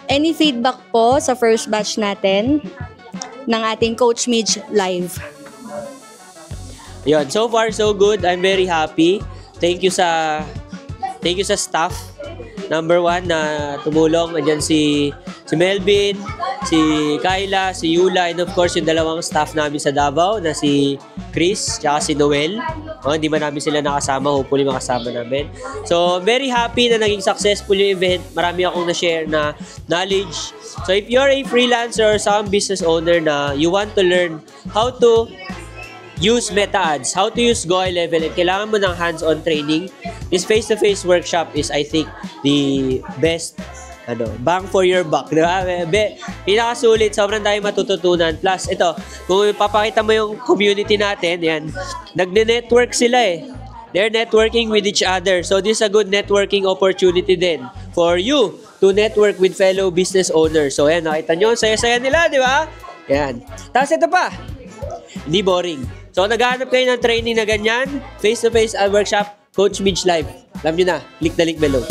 Any feedback po sa first batch natin ng ating Coach Midge Live? Yun, so far so good. I'm very happy. Thank you sa staff. Number 1 na tumulong. Andiyan si Melvin, si Kyla, si Yula, and of course yung dalawang staff namin sa Davao na si Chris tsaka si Noel. Hindi man namin sila nakasama, hopefully makasama namin. So, very happy na naging successful yung event. Marami akong na-share na knowledge. So, if you're a freelancer or some business owner na you want to learn how to use Meta Ads, how to use Go High Level, and kailangan mo ng hands-on training, this face-to-face workshop is, I think, the best bang for your buck, di ba? Pinakasulit, sobrang dahil matututunan. Plus, ito, kung papakita mo yung community natin, yan, nagne-network sila eh. They're networking with each other. So, this is a good networking opportunity din for you to network with fellow business owners. So, yan, nakita nyo, saya-saya nila, di ba? Yan. Tapos ito pa, hindi boring. So, naghahanap kayo ng training na ganyan, face-to-face workshop, Coach Midge Live. Alam nyo na, click the link below.